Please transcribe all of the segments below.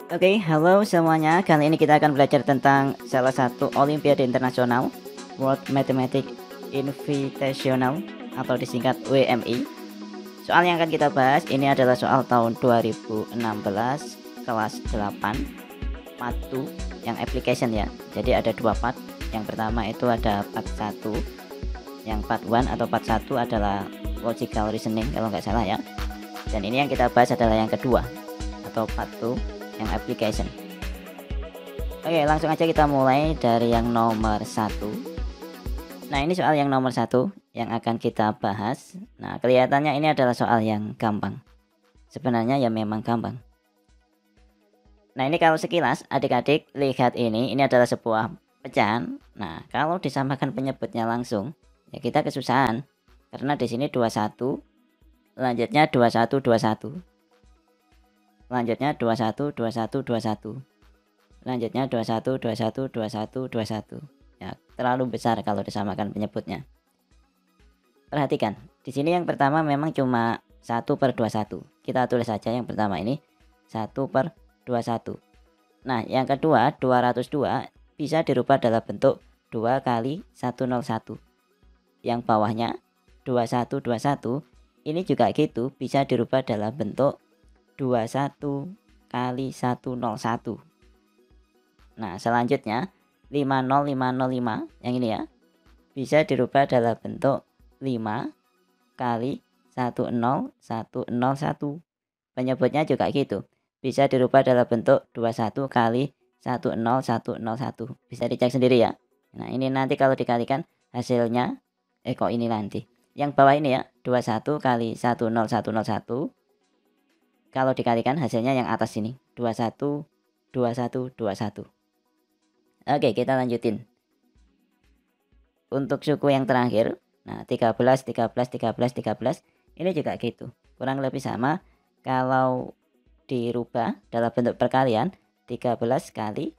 Oke, halo semuanya. Kali ini kita akan belajar tentang salah satu Olimpiade Internasional, World Mathematics Invitational atau disingkat WMI. Soal yang akan kita bahas ini adalah soal tahun 2016 kelas 8 part 2 yang application ya. Jadi ada dua part. Yang pertama itu ada part 1. Yang part 1 atau part 1 adalah logical reasoning kalau nggak salah ya. Dan ini yang kita bahas adalah yang kedua atau part 2 yang application. Oke, langsung aja kita mulai dari yang nomor 1. Nah, ini soal yang nomor 1 yang akan kita bahas. Nah, kelihatannya ini adalah soal yang gampang. Sebenarnya ya memang gampang. Nah, ini kalau sekilas adik-adik lihat ini adalah sebuah pecahan. Nah, kalau disamakan penyebutnya langsung, ya kita kesusahan. Karena di sini 21, selanjutnya 21 21. Selanjutnya 21 21 21. Selanjutnya 21 21 21 21. Ya, terlalu besar kalau disamakan penyebutnya. Perhatikan, di sini yang pertama memang cuma 1/21. Kita tulis saja yang pertama ini 1/21. Nah, yang kedua 202 bisa dirubah dalam bentuk 2 kali 101. Yang bawahnya 2121 ini juga gitu, bisa dirubah dalam bentuk 21 kali 101. Nah, selanjutnya 50505 yang ini ya, bisa dirubah dalam bentuk 5 kali 10101. Penyebutnya juga gitu, bisa dirubah dalam bentuk 21 kali 10101. Bisa dicek sendiri ya. Nah, ini nanti kalau dikalikan hasilnya kok ini nanti. Yang bawah ini ya, 21 kali 10101. Kalau dikalikan hasilnya yang atas ini 21 21 21. Oke, kita lanjutin. Untuk suku yang terakhir, nah 13 13 13 13 ini juga gitu. Kurang lebih sama. Kalau dirubah dalam bentuk perkalian 13 kali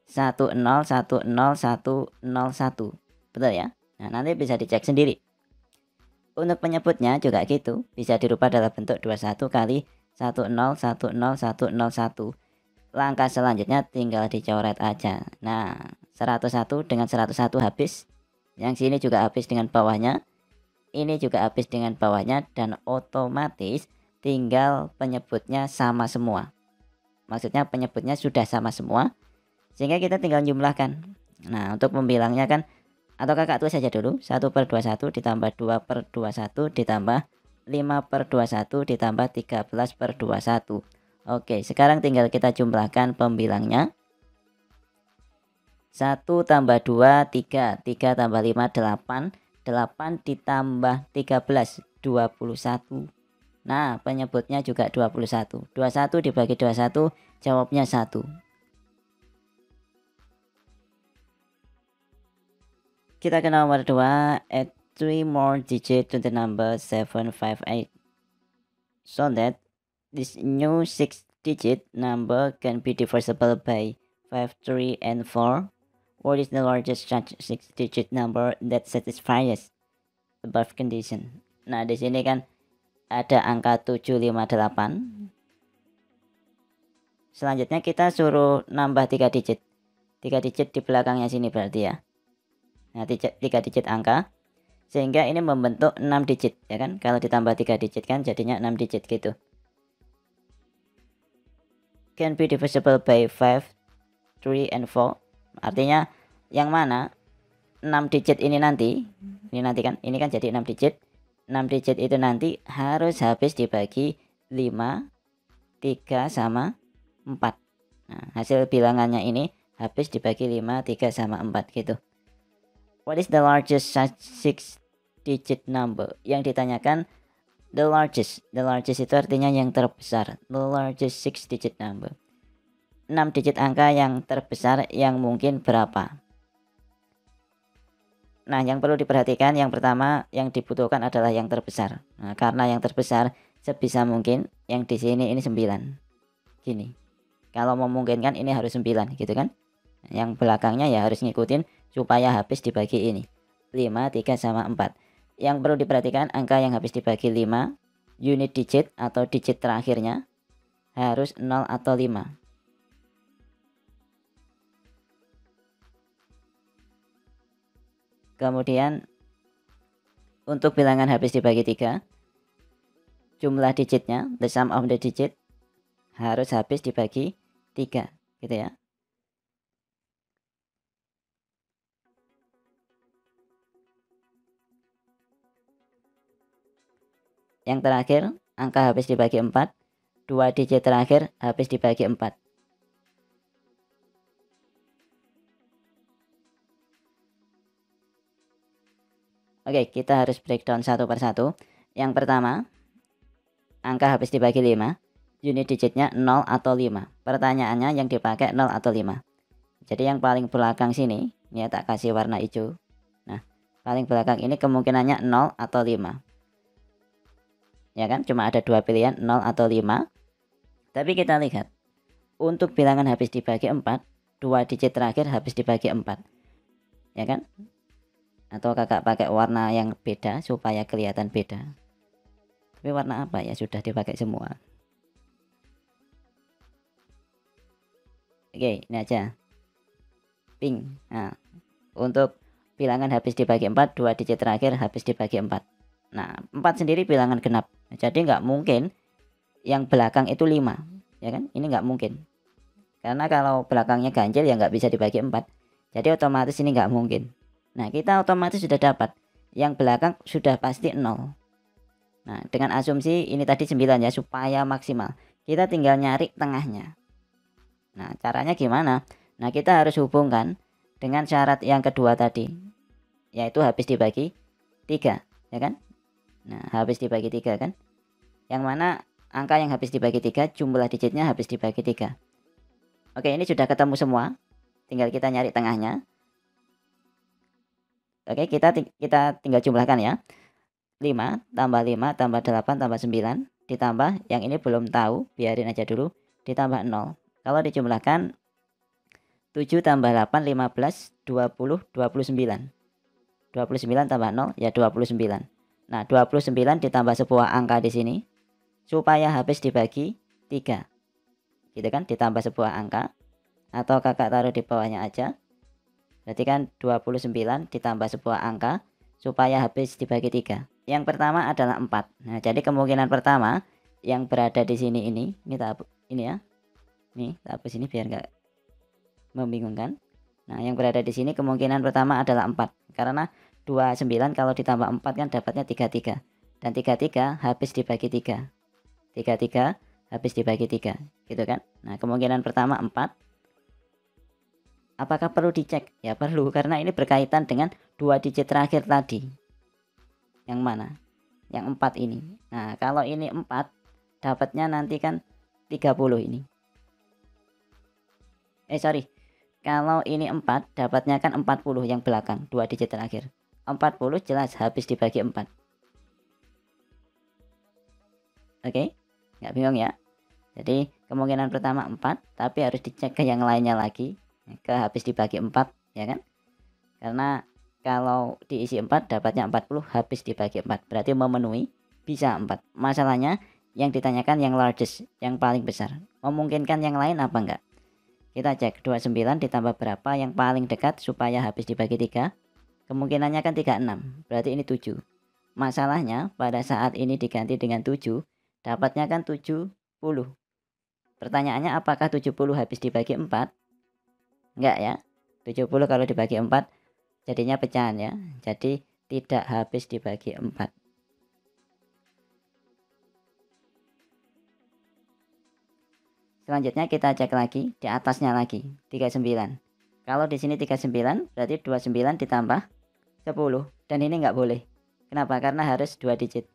1010101. Betul ya? Nah, nanti bisa dicek sendiri. Untuk penyebutnya juga gitu, bisa dirubah dalam bentuk 21 kali 1010101. Langkah selanjutnya tinggal dicoret aja. Nah, 101 dengan 101 habis. Yang sini juga habis dengan bawahnya. Ini juga habis dengan bawahnya dan otomatis tinggal penyebutnya sama semua. Maksudnya penyebutnya sudah sama semua. Sehingga kita tinggal jumlahkan. Nah, untuk membilangnya kan atau kakak tulis saja dulu 1/21 ditambah 2/21 ditambah 5/21 ditambah 13/21. Oke, sekarang tinggal kita jumlahkan pembilangnya. 1 tambah 2 3, 3 tambah 5 8, 8 ditambah 13 21. Nah, penyebutnya juga 21. 21 dibagi 21 jawabnya 1. Kita ke nomor 2, add 3 more digits to the number 758 so that this new 6-digit number can be divisible by 5, 3, and 4. What is the largest such 6-digit number that satisfies above condition? Nah, di sini kan ada angka 758. Selanjutnya kita suruh nambah 3 digit. 3 digit di belakangnya sini berarti ya. Nah, 3 digit angka sehingga ini membentuk 6 digit ya kan. Kalau ditambah 3 digit kan jadinya 6 digit gitu. Can be divisible by 5, 3, and 4. Artinya yang mana 6 digit ini nanti kan ini kan jadi 6 digit. 6 digit itu nanti harus habis dibagi 5, 3 sama 4. Nah, hasil bilangannya ini habis dibagi 5, 3 sama 4 gitu. What is the largest such 6-digit number? Yang ditanyakan the largest. The largest itu artinya yang terbesar. The largest 6-digit number. 6 digit angka yang terbesar yang mungkin berapa? Nah, yang perlu diperhatikan yang pertama yang dibutuhkan adalah yang terbesar. Nah, karena yang terbesar sebisa mungkin yang di sini ini 9. Gini. Kalau memungkinkan ini harus 9 gitu kan? Yang belakangnya ya harus ngikutin supaya habis dibagi ini 5, 3 sama 4. Yang perlu diperhatikan angka yang habis dibagi 5 unit digit atau digit terakhirnya harus 0 atau 5. Kemudian untuk bilangan habis dibagi 3, jumlah digitnya, the sum of the digit, harus habis dibagi 3, gitu ya. Yang terakhir, angka habis dibagi 4, 2 digit terakhir habis dibagi 4. Oke, kita harus breakdown satu persatu. Yang pertama, angka habis dibagi 5, unit digitnya 0 atau 5. Pertanyaannya yang dipakai 0 atau 5. Jadi yang paling belakang sini, ini tak kasih warna hijau. Nah, paling belakang ini kemungkinannya 0 atau 5. Ya kan, cuma ada 2 pilihan, 0 atau 5. Tapi kita lihat, untuk bilangan habis dibagi 4, 2 digit terakhir habis dibagi 4. Ya kan? Atau kakak pakai warna yang beda supaya kelihatan beda. Tapi warna apa ya, sudah dipakai semua. Oke, ini aja. Pink. Nah, untuk bilangan habis dibagi 4, 2 digit terakhir habis dibagi 4. Nah, 4 sendiri bilangan genap. Jadi nggak mungkin yang belakang itu 5. Ya kan? Ini nggak mungkin. Karena kalau belakangnya ganjil ya nggak bisa dibagi 4. Jadi otomatis ini nggak mungkin. Nah, kita otomatis sudah dapat. Yang belakang sudah pasti 0. Nah, dengan asumsi ini tadi 9 ya, supaya maksimal. Kita tinggal nyari tengahnya. Nah, caranya gimana? Nah, kita harus hubungkan dengan syarat yang kedua tadi, yaitu habis dibagi 3, ya kan? Nah, habis dibagi 3 kan? Yang mana angka yang habis dibagi 3, jumlah digitnya habis dibagi 3. Oke, ini sudah ketemu semua. Tinggal kita nyari tengahnya. Oke, kita tinggal jumlahkan ya. 5 tambah 5 tambah 8 tambah 9 ditambah yang ini belum tahu, biarin aja dulu, ditambah 0. Kalau dijumlahkan 7 tambah 8 15 20 29. 29 tambah 0 ya 29. Nah, 29 ditambah sebuah angka di sini supaya habis dibagi 3. Gitu kan, ditambah sebuah angka atau kakak taruh di bawahnya aja. Berarti kan 29 ditambah sebuah angka supaya habis dibagi 3. Yang pertama adalah 4. Nah, jadi kemungkinan pertama yang berada di sini ini tak ini ya. Nih, tak hapus ini biar enggak membingungkan. Nah, yang berada di sini kemungkinan pertama adalah 4. Karena 29 kalau ditambah 4 kan dapatnya 33. Dan 33 habis dibagi 3. 33 habis dibagi 3. Gitu kan? Nah, kemungkinan pertama 4. Apakah perlu dicek? Ya perlu, karena ini berkaitan dengan 2 digit terakhir tadi. Yang mana? Yang 4 ini. Nah, kalau ini 4, dapatnya nanti kan 30 ini. Sorry. Kalau ini 4, dapatnya kan 40 yang belakang, 2 digit terakhir. 40 jelas habis dibagi 4. Oke? Nggak bingung ya? Jadi kemungkinan pertama 4, tapi harus dicek ke yang lainnya lagi. Ke habis dibagi 4, ya kan? Karena kalau diisi 4 dapatnya 40 habis dibagi 4. Berarti memenuhi, bisa 4. Masalahnya yang ditanyakan yang largest, yang paling besar. Memungkinkan yang lain apa enggak? Kita cek 29 ditambah berapa yang paling dekat supaya habis dibagi 3. Kemungkinannya kan 36. Berarti ini 7. Masalahnya pada saat ini diganti dengan 7, dapatnya kan 70. Pertanyaannya apakah 70 habis dibagi 4? Enggak ya. 70 kalau dibagi 4 jadinya pecahan ya. Jadi tidak habis dibagi 4. Selanjutnya kita cek lagi di atasnya lagi 39. Kalau di sini 39 berarti 29 ditambah 10. Dan ini nggak boleh. Kenapa? Karena harus 2 digit.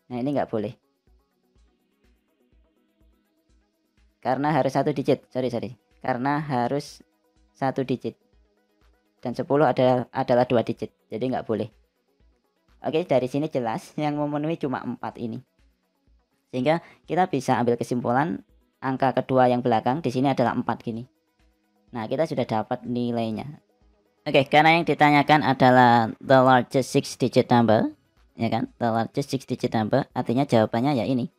Nah, ini nggak boleh. Karena harus 1 digit. Sorry. Karena harus 1 digit. Dan 10 adalah 2 digit. Jadi nggak boleh. Oke, dari sini jelas yang memenuhi cuma 4 ini. Sehingga kita bisa ambil kesimpulan angka kedua yang belakang di sini adalah 4 gini. Nah, kita sudah dapat nilainya. Oke, karena yang ditanyakan adalah the largest 6 digit number, ya kan, the largest 6 digit number, artinya jawabannya ya ini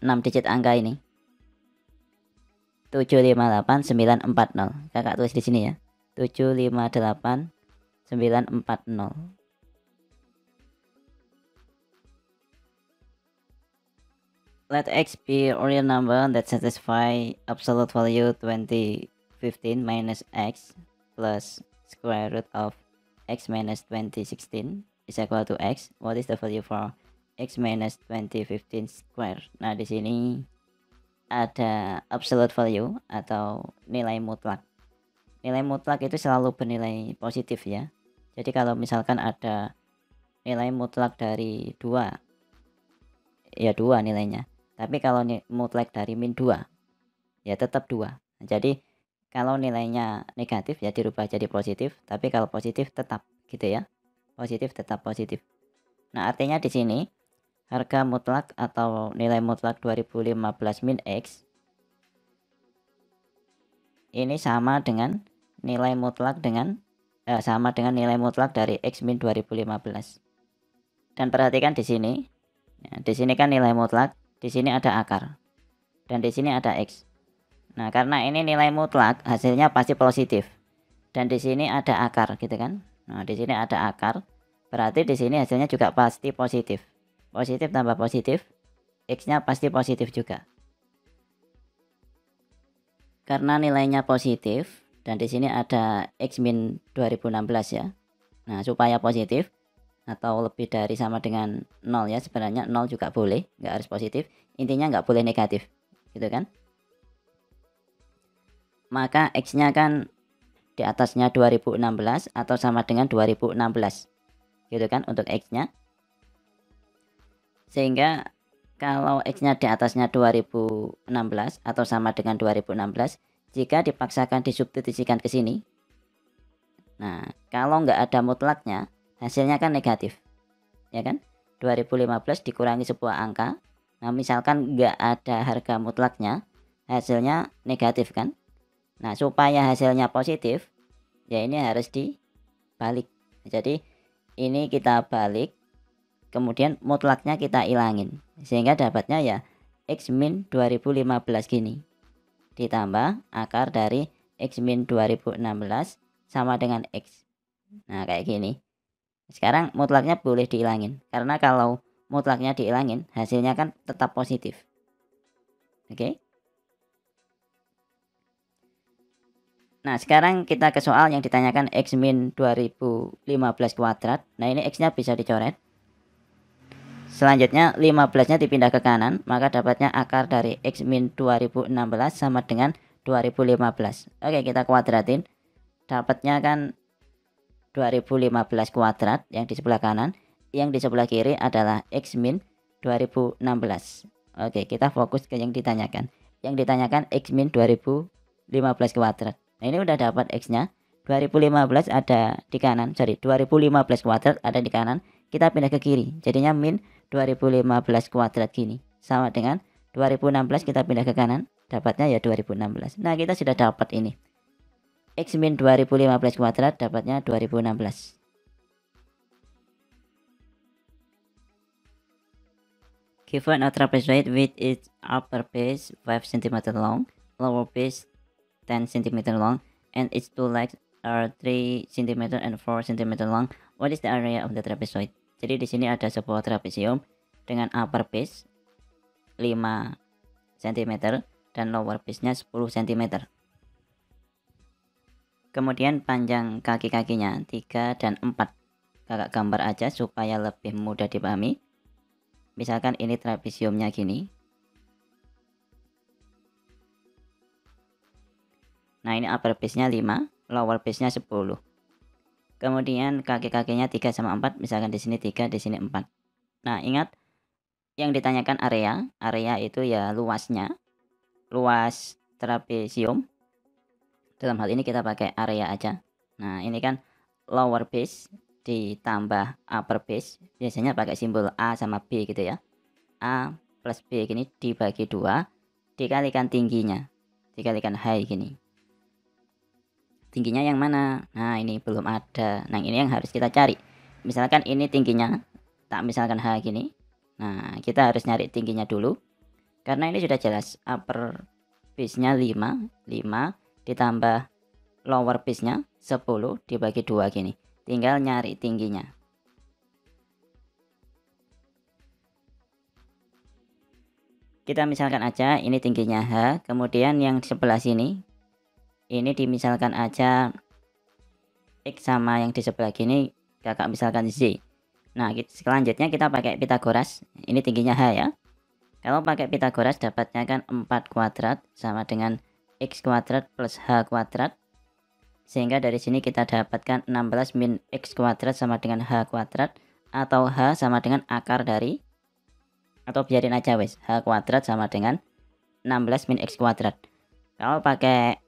6 digit angka ini 758940. Kakak tulis di sini ya, 758940. Let x be a real number that satisfy absolute value 2015 minus x plus square root of x minus 2016 is equal to x. What is the value for x minus 2015 square? Nah, di sini ada absolute value atau nilai mutlak. Nilai mutlak itu selalu bernilai positif ya. Jadi kalau misalkan ada nilai mutlak dari 2, ya 2 nilainya. Tapi kalau mutlak dari min 2, ya tetap 2. Jadi kalau nilainya negatif ya dirubah jadi positif, tapi kalau positif tetap gitu ya. Positif tetap positif. Nah, artinya di sini harga mutlak atau nilai mutlak 2015 min x ini sama dengan nilai mutlak nilai mutlak dari x min 2015. Dan perhatikan di sini. Ya, di sini kan nilai mutlak, di sini ada akar, dan di sini ada x. Nah, karena ini nilai mutlak, hasilnya pasti positif. Dan di sini ada akar, gitu kan? Nah, di sini ada akar, berarti di sini hasilnya juga pasti positif. Positif tambah positif, x-nya pasti positif juga. Karena nilainya positif, dan di sini ada x min 2016 ya. Nah, supaya positif atau lebih dari sama dengan 0 ya, sebenarnya 0 juga boleh, nggak harus positif, intinya nggak boleh negatif gitu kan. Maka x nya kan di atasnya 2016 atau sama dengan 2016 gitu kan untuk x nya, sehingga kalau x nya di atasnya 2016 atau sama dengan 2016, jika dipaksakan disubstitusikan ke sini, nah kalau nggak ada mutlaknya hasilnya kan negatif ya kan. 2015 dikurangi sebuah angka, nah misalkan nggak ada harga mutlaknya, hasilnya negatif kan. Nah, supaya hasilnya positif ya ini harus dibalik. Jadi ini kita balik, kemudian mutlaknya kita ilangin, sehingga dapatnya ya x min 2015 gini ditambah akar dari x min 2016 sama dengan x. Nah, kayak gini. Sekarang mutlaknya boleh diilangin, karena kalau mutlaknya diilangin hasilnya kan tetap positif. Oke. Nah, sekarang kita ke soal yang ditanyakan x min 2015 kuadrat. Nah, ini x nya bisa dicoret. Selanjutnya 15 nya dipindah ke kanan, maka dapatnya akar dari x min 2016 sama dengan 2015. Oke, kita kuadratin. Dapatnya kan 2015 kuadrat yang di sebelah kanan, yang di sebelah kiri adalah x min 2016. Oke, kita fokus ke yang ditanyakan. Yang ditanyakan x min 2015 kuadrat. Nah, ini udah dapat x-nya. 2015 ada di kanan, 2015 kuadrat ada di kanan. Kita pindah ke kiri, jadinya min 2015 kuadrat gini. Sama dengan 2016 kita pindah ke kanan, dapatnya ya 2016. Nah, kita sudah dapat ini. X min 2015 kuadrat dapatnya 2016. Given a trapezoid with its upper base 5 cm long, lower base 10 cm long, and its two legs are 3 cm and 4 cm long, what is the area of the trapezoid? Jadi di sini ada sebuah trapesium dengan upper base 5 cm dan lower base-nya 10 cm. Kemudian panjang kaki-kakinya 3 dan 4. Kakak gambar aja supaya lebih mudah dipahami. Misalkan ini trapesiumnya gini. Nah, ini upper base-nya 5, lower base-nya 10. Kemudian kaki-kakinya 3 sama 4, misalkan di sini 3, di sini 4. Nah, ingat yang ditanyakan area. Area itu ya luasnya. Luas trapesium. Dalam hal ini kita pakai area aja. Nah, ini kan lower base ditambah upper base. Biasanya pakai simbol A sama B gitu ya. A plus B gini dibagi 2, dikalikan tingginya, dikalikan high gini. Tingginya yang mana? Nah, ini belum ada. Nah, ini yang harus kita cari. Misalkan ini tingginya tak misalkan H gini. Nah, kita harus nyari tingginya dulu. Karena ini sudah jelas upper base-nya 5 ditambah lower base-nya 10 dibagi 2 gini. Tinggal nyari tingginya. Kita misalkan aja ini tingginya H, kemudian yang sebelah sini ini dimisalkan aja X sama yang di sebelah gini kakak misalkan Z. Nah, selanjutnya kita pakai Pitagoras. Ini tingginya H ya. Kalau pakai Pitagoras dapatnya kan 4 kuadrat sama dengan X kuadrat plus H kuadrat. Sehingga dari sini kita dapatkan 16 min X kuadrat sama dengan H kuadrat. Atau H sama dengan akar dari, atau biarin aja wes, H kuadrat sama dengan 16 min X kuadrat. Kalau pakai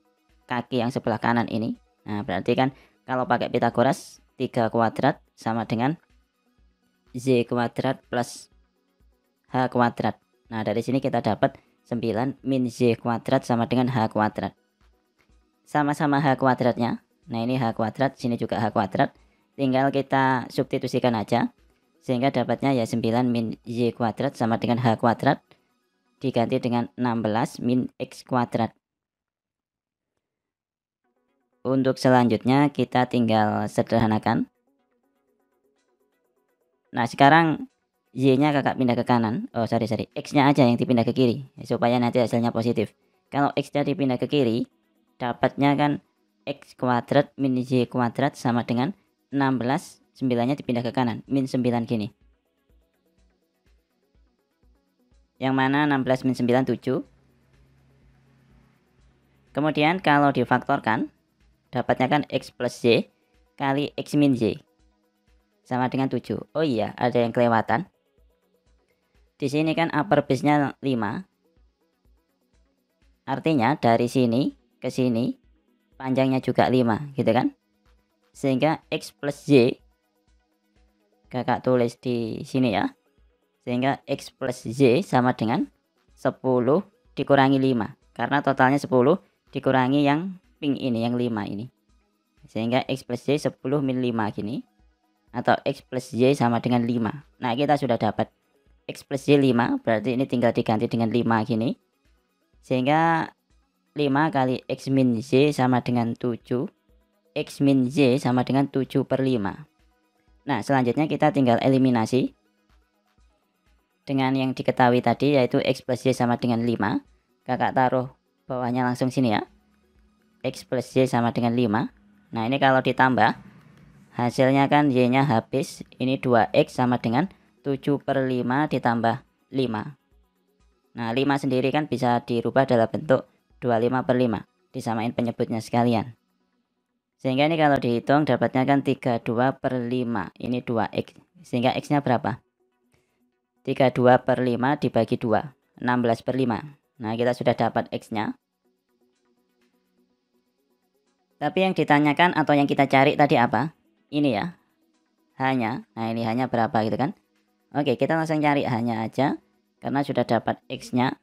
kaki yang sebelah kanan ini, nah berarti kan kalau pakai Pitagoras 3 kuadrat sama dengan Z kuadrat plus H kuadrat. Nah dari sini kita dapat 9 min Z kuadrat sama dengan H kuadrat. Sama-sama H kuadratnya. Nah ini H kuadrat, sini juga H kuadrat. Tinggal kita substitusikan aja. Sehingga dapatnya ya 9 min Y kuadrat sama dengan H kuadrat. Diganti dengan 16 min X kuadrat. Untuk selanjutnya kita tinggal sederhanakan. Nah sekarang Y-nya kakak pindah ke kanan. Oh sorry, X-nya aja yang dipindah ke kiri. Supaya nanti hasilnya positif. Kalau X-nya dipindah ke kiri, dapatnya kan X kuadrat min Y kuadrat sama dengan 16. 9-nya dipindah ke kanan. Min 9 gini. Yang mana 16 min 9, 7. Kemudian kalau difaktorkan, dapatnya kan X plus Y kali X min Y. Sama dengan 7. Oh iya, ada yang kelewatan. Di sini kan upper base-nya 5. Artinya dari sini ke sini panjangnya juga 5, gitu kan? Sehingga X plus Y kakak tulis di sini ya. Sehingga X plus Y sama dengan 10 dikurangi 5. Karena totalnya 10 dikurangi yang pink ini, yang 5 ini. Sehingga X plus Y 10 min 5 gini. Atau X plus Y sama dengan 5. Nah kita sudah dapat X plus Y 5. Berarti ini tinggal diganti dengan 5 gini. Sehingga 5 kali X min Y sama dengan 7. X min Y sama dengan 7 per 5. Nah selanjutnya kita tinggal eliminasi dengan yang diketahui tadi, yaitu X plus Y sama dengan 5. Kakak taruh bawahnya langsung sini ya. X plus Y sama dengan 5. Nah ini kalau ditambah hasilnya kan Y nya habis. Ini 2X sama dengan 7 per 5 ditambah 5. Nah 5 sendiri kan bisa dirubah dalam bentuk 25 per 5. Disamain penyebutnya sekalian. Sehingga ini kalau dihitung dapatnya kan 32 per 5. Ini 2X. Sehingga X nya berapa? 32 per 5 dibagi 2. 16 per 5. Nah kita sudah dapat X nya. Tapi yang ditanyakan atau yang kita cari tadi apa? Ini ya. H-nya. Nah ini H-nya berapa gitu kan? Oke, kita langsung cari H-nya aja. Karena sudah dapat X-nya.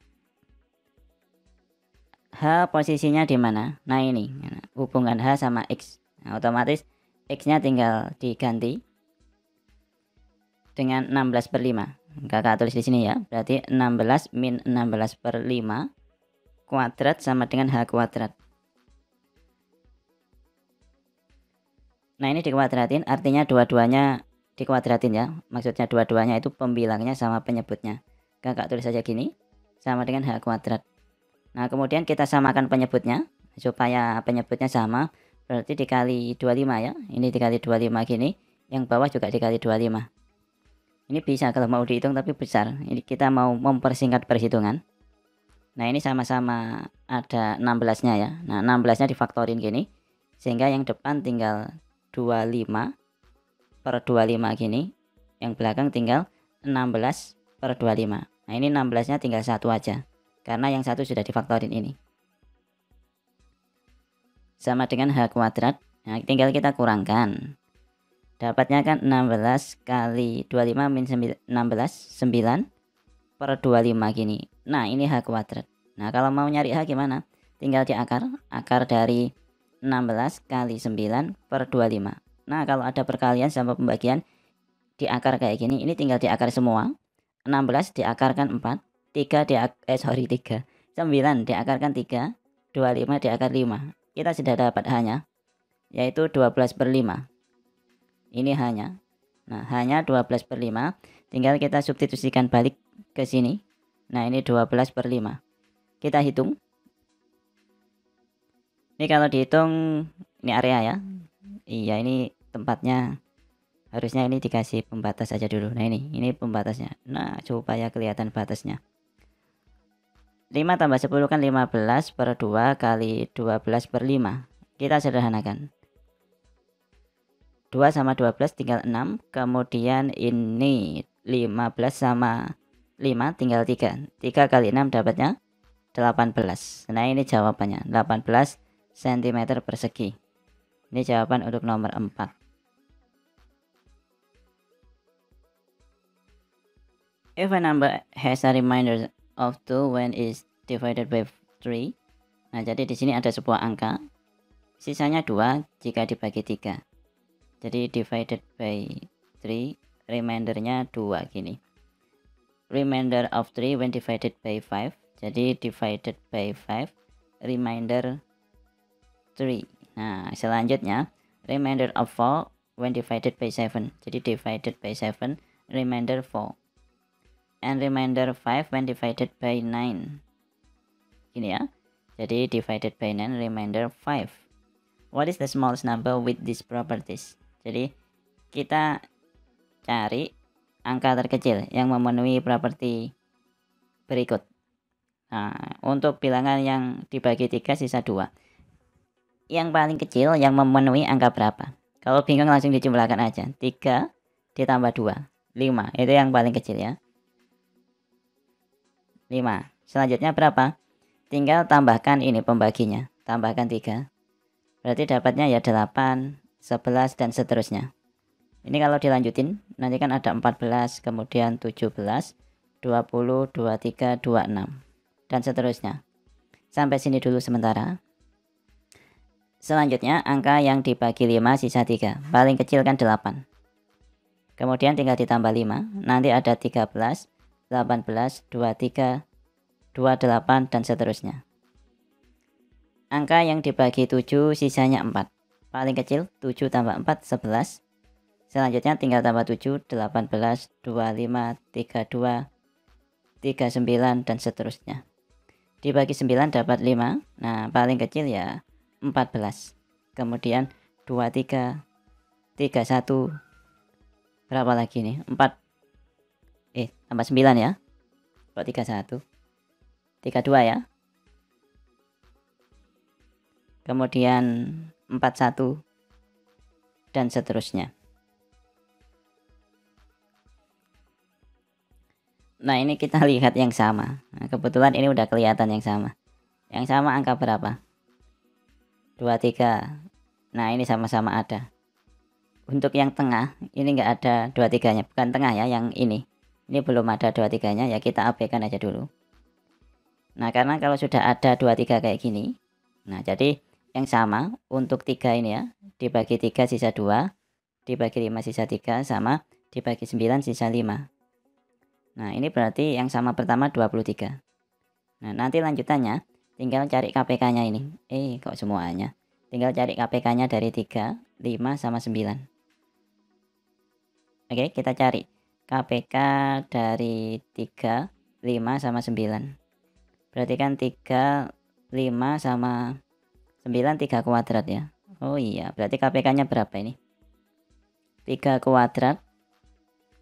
H posisinya di mana? Nah ini, hubungan H sama X. Nah, otomatis X-nya tinggal diganti dengan 16 per 5. Kakak tulis di sini ya. Berarti 16 min 16 per 5 kuadrat sama dengan H kuadrat. Nah ini dikuadratin, artinya dua-duanya dikuadratin ya. Maksudnya dua-duanya itu pembilangnya sama penyebutnya. Kakak tulis saja gini, sama dengan H kuadrat. Nah kemudian kita samakan penyebutnya. Supaya penyebutnya sama, berarti dikali 25 ya. Ini dikali 25 gini. Yang bawah juga dikali 25. Ini bisa kalau mau dihitung tapi besar. Ini kita mau mempersingkat perhitungan. Nah ini sama-sama ada 16-nya ya. Nah 16-nya difaktorin gini. Sehingga yang depan tinggal 25 per 25 gini. Yang belakang tinggal 16 per 25. Nah ini 16-nya tinggal satu aja. Karena yang satu sudah difaktorin ini. Sama dengan H kuadrat. Nah tinggal kita kurangkan. Dapatnya kan 16 kali 25 min 16, 9 per 25 gini. Nah ini H kuadrat. Nah kalau mau nyari H gimana? Tinggal di akar. Akar dari 16 kali 9 per 25. Nah kalau ada perkalian sama pembagian, diakar kayak gini, ini tinggal diakar semua. 16 diakarkan 4, 3 9 diakarkan 3, 25 diakar 5. Kita sudah dapat hanya, yaitu 12/5. Ini hanya. Nah, hanya 12/5. Tinggal kita substitusikan balik ke sini. Nah, ini 12/5. Kita hitung. Ini kalau dihitung, ini area ya. Iya, ini tempatnya. Harusnya ini dikasih pembatas aja dulu. Nah, ini pembatasnya. Nah, supaya kelihatan batasnya. 5 tambah 10 kan 15/2 kali 12/5. Kita sederhanakan. 2 sama 12 tinggal 6. Kemudian ini 15 sama 5 tinggal 3. 3 kali 6 dapatnya 18. Nah, ini jawabannya. 18 cm persegi. Ini jawaban untuk nomor 4. If a number has a remainder of 2 when is divided by 3. Nah, jadi di sini ada sebuah angka. Sisanya 2 jika dibagi 3. Jadi divided by 3, remindernya 2 gini. Remainder of 3 when divided by 5. Jadi divided by 5, remainder 3. Nah, selanjutnya remainder of 4 when divided by 7. Jadi divided by 7, remainder 4. And remainder 5 when divided by 9. Gini ya. Jadi divided by 9, remainder 5. What is the smallest number with these properties? Jadi kita cari angka terkecil yang memenuhi properti berikut. Nah, untuk bilangan yang dibagi 3 sisa 2. Yang paling kecil yang memenuhi angka berapa? Kalau bingung langsung dijumlahkan aja. 3 ditambah 2, 5. Itu yang paling kecil ya. 5. Selanjutnya berapa? Tinggal tambahkan ini pembaginya. Tambahkan 3. Berarti dapatnya ya 8, 11 dan seterusnya. Ini kalau dilanjutin nanti kan ada 14, kemudian 17, 20, 23, 26 dan seterusnya. Sampai sini dulu sementara. Selanjutnya angka yang dibagi 5 sisa 3. Paling kecil kan 8. Kemudian tinggal ditambah 5. Nanti ada 13, 18, 23, 28 dan seterusnya. Angka yang dibagi 7 sisanya 4. Paling kecil 7 tambah 4 11. Selanjutnya tinggal tambah 7, 18, 25, 32, 39 dan seterusnya. Dibagi 9 dapat 5. Nah, paling kecil ya 14. Kemudian 23, 31. Berapa lagi nih? 4. Tambah 9 ya. Kok 31? 32 ya. Kemudian 41 dan seterusnya. Nah, ini kita lihat yang sama. Nah, kebetulan ini udah kelihatan yang sama. Yang sama angka berapa? 23. Nah, ini sama-sama ada. Untuk yang tengah, ini enggak ada 23-nya. Bukan tengah ya, yang ini. Ini belum ada 23-nya, ya kita abaikan aja dulu. Nah, karena kalau sudah ada 23 kayak gini. Nah, jadi yang sama untuk 3 ini ya. Dibagi 3 sisa 2. Dibagi 5 sisa 3 sama dibagi 9 sisa 5. Nah, ini berarti yang sama pertama 23. Nah, nanti lanjutannya tinggal cari KPK-nya ini. Kok semuanya? Tinggal cari KPK-nya dari 3, 5 sama 9. Oke, kita cari KPK dari 3, 5 sama 9. Berarti kan 3, 5 sama 9 3 kuadrat ya. Oh iya, berarti KPK-nya berapa ini? 3 kuadrat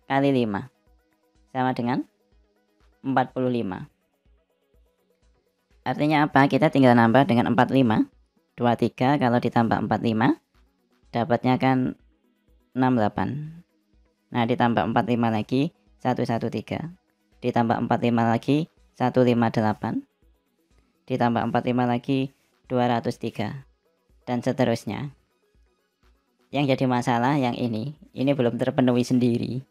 kali 5 sama dengan 45. Artinya apa? Kita tinggal nambah dengan 45. 23 kalau ditambah 45 dapatnya kan 68. Nah, ditambah 45 lagi 113. Ditambah 45 lagi 158. Ditambah 45 lagi 203 dan seterusnya. Yang jadi masalah yang ini belum terpenuhi sendiri.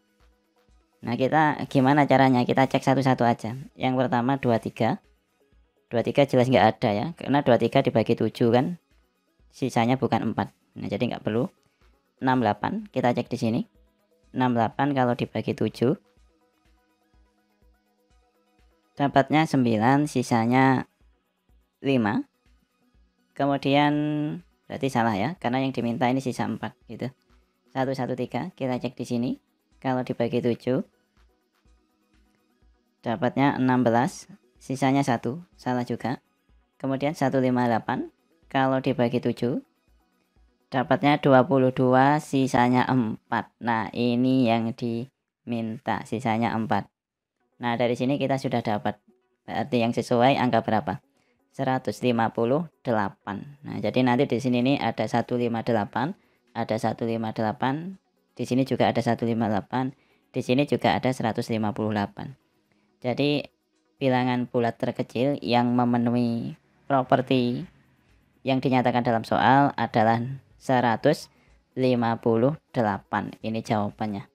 Nah, kita gimana caranya? Kita cek satu-satu aja. Yang pertama 23. 23 jelas nggak ada ya, karena 23 dibagi 7 kan sisanya bukan 4. Nah, jadi nggak perlu. 68 kita cek di sini. 68 kalau dibagi 7 dapatnya 9, sisanya 5. Kemudian berarti salah ya, karena yang diminta ini sisa 4 gitu. 113 kita cek di sini. Kalau dibagi 7 dapatnya 16, sisanya 1, salah juga. Kemudian 158 kalau dibagi 7 dapatnya 22, sisanya 4. Nah, ini yang diminta, sisanya 4. Nah, dari sini kita sudah dapat. Berarti yang sesuai angka berapa? 158. Nah, jadi nanti di sini nih ada 158, ada 158, di sini juga ada 158, di sini juga ada 158. Jadi bilangan bulat terkecil yang memenuhi properti yang dinyatakan dalam soal adalah 158. Ini jawabannya.